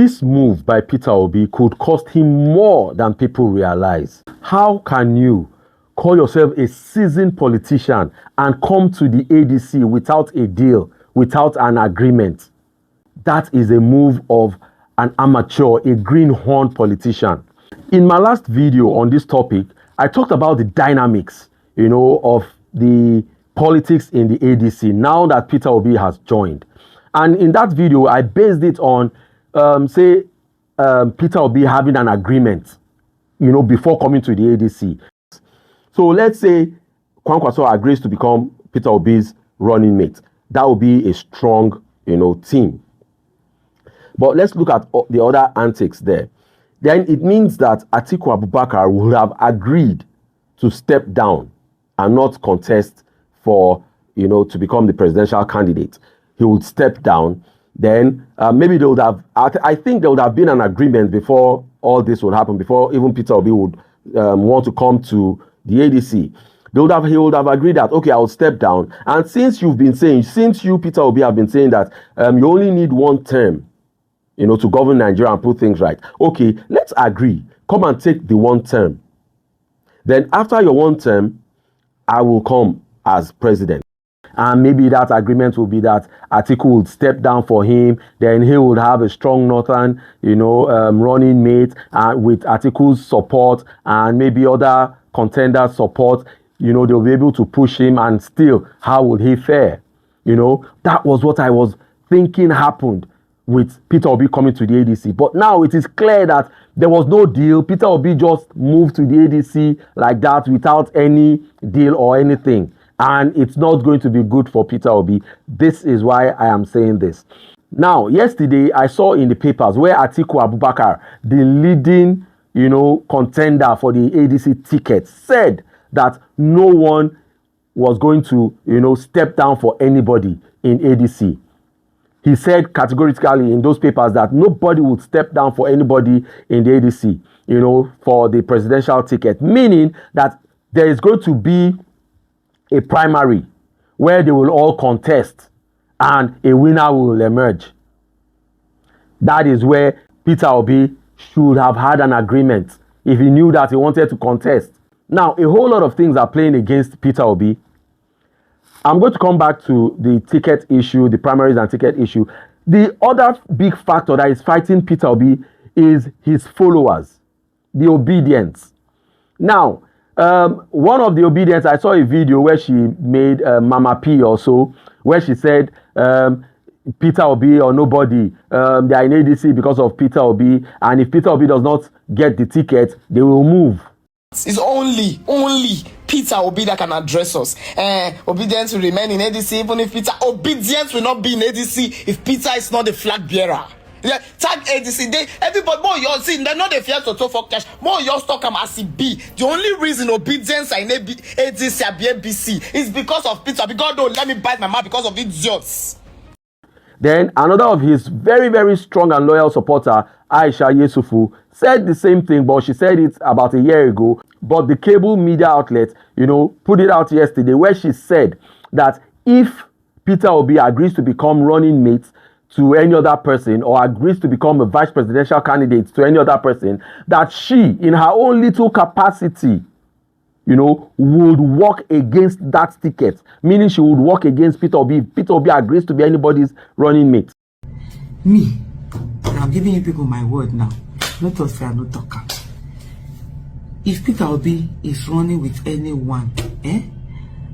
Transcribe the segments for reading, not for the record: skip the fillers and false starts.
This move by Peter Obi could cost him more than people realize. How can you call yourself a seasoned politician and come to the ADC without a deal, without an agreement? That is a move of an amateur, a greenhorn politician. In my last video on this topic, I talked about the dynamics, of the politics in the ADC now that Peter Obi has joined. And in that video, I based it on, Peter Obi having an agreement, before coming to the ADC. So let's say Kwankwaso agrees to become Peter Obi's running mate. That would be a strong, team. But let's look at the other antics there. Then it means that Atiku Abubakar would have agreed to step down and not contest for, to become the presidential candidate. He would step down. Then maybe they would have, I think there would have been an agreement before all this would happen, before even Peter Obi would want to come to the ADC. He would have agreed that, okay, I'll step down. And since you, Peter Obi, have been saying that you only need one term, to govern Nigeria and put things right. Okay, let's agree. Come and take the one term. Then after your one term, I will come as president. And maybe that agreement will be that Atiku would step down for him. Then he would have a strong northern, running mate with Atiku's support and maybe other contenders' support. They'll be able to push him, and still, how would he fare? That was what I was thinking happened with Peter Obi coming to the ADC. But now it is clear that there was no deal. Peter Obi just moved to the ADC like that without any deal or anything. And it's not going to be good for Peter Obi. This is why I am saying this. Now, yesterday, I saw in the papers where Atiku Abubakar, the leading, contender for the ADC ticket, said that no one was going to, step down for anybody in ADC. He said categorically in those papers that nobody would step down for anybody in the ADC, for the presidential ticket, meaning that there is going to be a primary where they will all contest and a winner will emerge. That is where Peter Obi should have had an agreement if he knew that he wanted to contest. Now, a whole lot of things are playing against Peter Obi. I'm going to come back to the ticket issue, the primaries and ticket issue. The other big factor that is fighting Peter Obi is his followers, the Obidients. Now, one of the Obidients, I saw a video where she made Mama P also, where she said Peter Obi or nobody, they are in ADC because of Peter Obi, and if Peter Obi does not get the ticket, they will move. It's only Peter Obi that can address us. Obidients will remain in ADC even if Peter Obidients will not be in ADC if Peter is not the flag bearer. Yeah, tag ADC. Everybody, more you see, they're not the fear to for cash. More you stock them as B. The only reason Obidients are in ADC and BNPC is because of Peter. Because don't let me bite my mouth because of idiots. Then another of his very, very strong and loyal supporter, Aisha Yesufu, said the same thing, but she said it about a year ago. But the cable media outlet, put it out yesterday, where she said that if Peter Obi agrees to become running mate to any other person or agrees to become a vice presidential candidate to any other person, that she, in her own little capacity, would work against that ticket, meaning she would work against Peter Obi if Peter Obi agrees to be anybody's running mate. Me, I'm giving you people my word now. Not us say I no talker. If Peter Obi is running with anyone,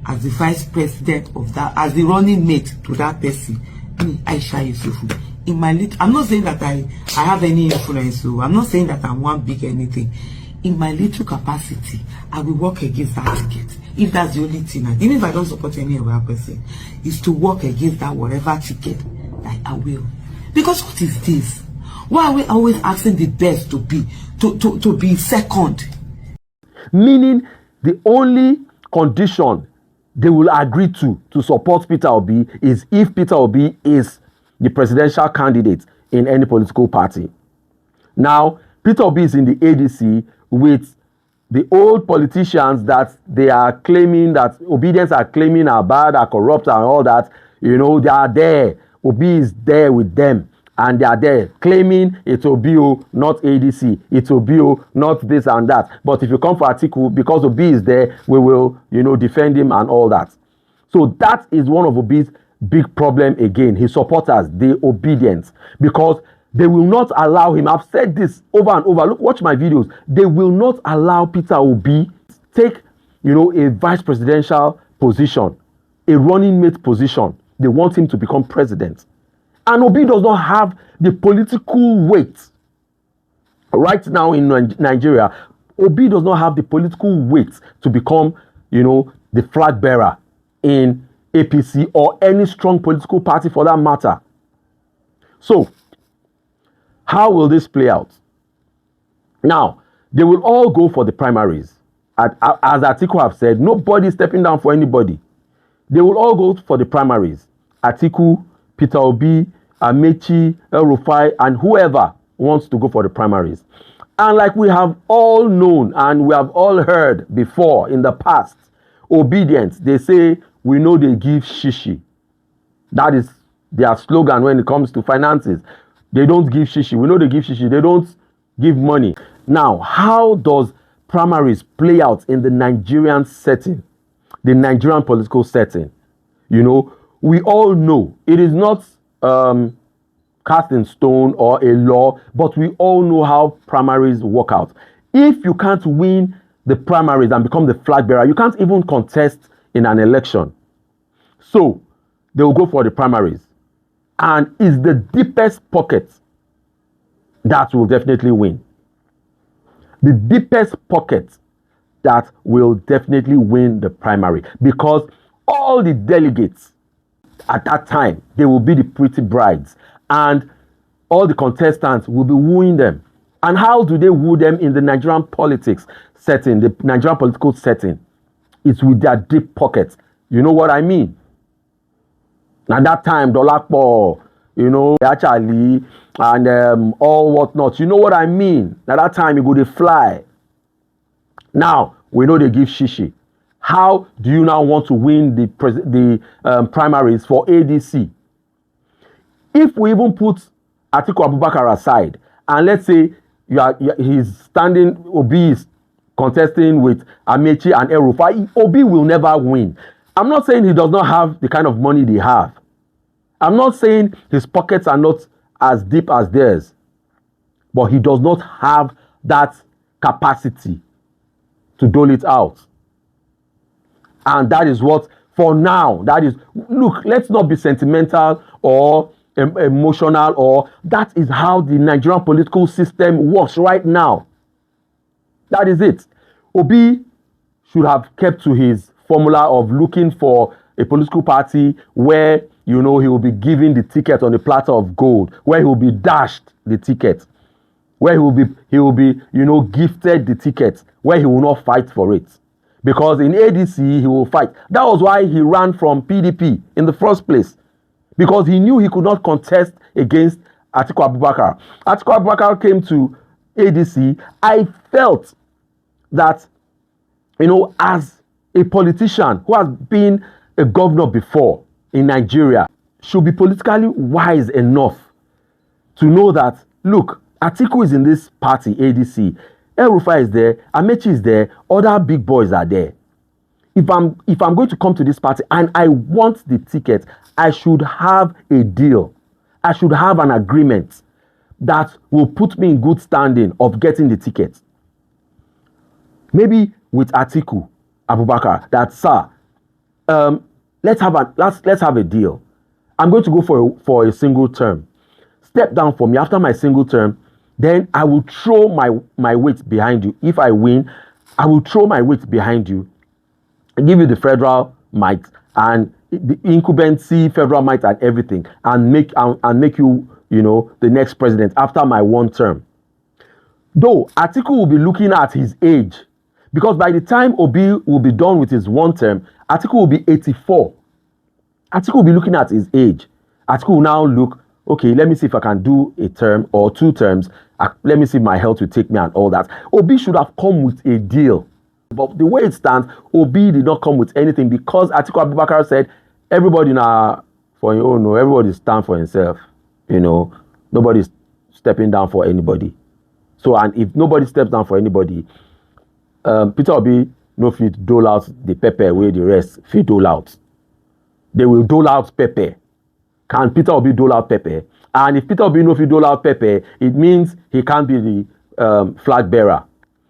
as the vice president of that, as the running mate to that person, me, Aisha Yusufu, in my little, I'm not saying that I have any influence, so I'm not saying that I'm one big anything. In my little capacity, I will work against that ticket. If that's the only thing, even if I don't support any other person, is to work against that whatever ticket that I will. Because what is this? Why are we always asking the best to be second? Meaning the only condition they will agree to support Peter Obi is if Peter Obi is the presidential candidate in any political party. Now, Peter Obi is in the ADC with the old politicians that they are claiming, that Obidients are claiming are bad, are corrupt and all that. They are there. Obi is there with them. and they are there claiming it's Obi, not ADC, it's Obi, not this and that. But if you come for Atiku, because Obi is there, we will, defend him and all that. So that is one of Obi's big problem again. His supporters, the Obidients, because they will not allow him. I've said this over and over. Look, watch my videos. They will not allow Peter Obi take, a vice presidential position, a running mate position. They want him to become president. And Obi does not have the political weight. Right now in Nigeria, Obi does not have the political weight to become, the flag bearer in APC or any strong political party for that matter. So, how will this play out? Now, they will all go for the primaries. As Atiku have said, nobody is stepping down for anybody. They will all go for the primaries. Atiku, Peter Obi, Amechi, El-Rufai, and whoever wants to go for the primaries. And like we have all known and we have all heard before in the past, Obidients, they say, we know they give shishi. That is their slogan when it comes to finances. They don't give shishi. We know they give shishi. They don't give money. Now, how does primaries play out in the Nigerian setting, the Nigerian political setting? We all know it is not cast in stone or a law, but we all know how primaries work out. If you can't win the primaries and become the flag bearer, you can't even contest in an election. So they will go for the primaries. And it's the deepest pocket that will definitely win. The deepest pocket that will definitely win the primary, because all the delegates at that time, they will be the pretty brides, and all the contestants will be wooing them. And how do they woo them in the Nigerian politics setting, the Nigerian political setting? It's with their deep pockets. You know what I mean? At that time, Dolakpo, actually, and all whatnot. You know what I mean? At that time, you go to fly. Now, we know they give shishi. How do you now want to win the primaries for ADC? If we even put Atiku Abubakar aside, and let's say he's standing, Obi is contesting with Amechi and El-Rufai, Obi will never win. I'm not saying he does not have the kind of money they have. I'm not saying his pockets are not as deep as theirs, but he does not have that capacity to dole it out. And that is what, for now, look, let's not be sentimental or emotional, or that is how the Nigerian political system works right now. That is it. Obi should have kept to his formula of looking for a political party where, he will be given the ticket on a platter of gold, where he will be dashed the ticket, where he will be, gifted the ticket, where he will not fight for it. Because in ADC, he will fight. That was why he ran from PDP in the first place. Because he knew he could not contest against Atiku Abubakar. Atiku Abubakar came to ADC. I felt that, as a politician who has been a governor before in Nigeria, should be politically wise enough to know that, look, Atiku is in this party, ADC. El-Rufai is there, Amechi is there, other big boys are there. If I'm going to come to this party and I want the ticket, I should have a deal. I should have an agreement that will put me in good standing of getting the ticket. Maybe with Atiku Abubakar, that, sir, let's have a deal. I'm going to go for a single term. Step down for me after my single term. Then I will throw my weight behind you. If I win, I will throw my weight behind you and give you the federal might and the incumbency, federal might and everything, and make you, the next president after my one term. Though Atiku will be looking at his age, because by the time Obi will be done with his one term, Atiku will be 84. Atiku will be looking at his age. Atiku will now look, okay, let me see if I can do a term or 2 terms. Let me see if my health will take me and all that. Obi should have come with a deal. But the way it stands, Obi did not come with anything because Atiku Abubakar said, everybody now for your own, everybody stand for himself. Nobody's stepping down for anybody. So, and if nobody steps down for anybody, Peter Obi no fit dole out the pepper where the rest fit dole out. They will dole out pepper. Can Peter Obi dole out pepper? And if Peter Obi no fit dole out pepper, it means he can't be the flag bearer.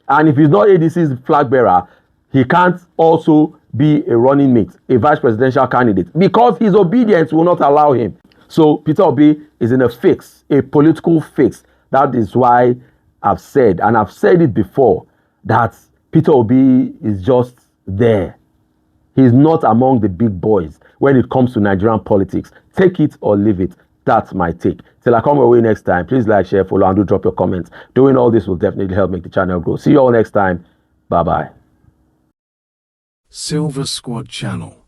And if he's not ADC's flag bearer, he can't also be a running mate, a vice presidential candidate, because his obedience will not allow him. So Peter Obi is in a fix, a political fix. That is why I've said, and I've said it before, that Peter Obi is just there. He's not among the big boys when it comes to Nigerian politics. Take it or leave it. That's my take. Till I come away next time, please like, share, follow, and do drop your comments. Doing all this will definitely help make the channel grow. See you all next time. Bye-bye. Silver Squad Channel.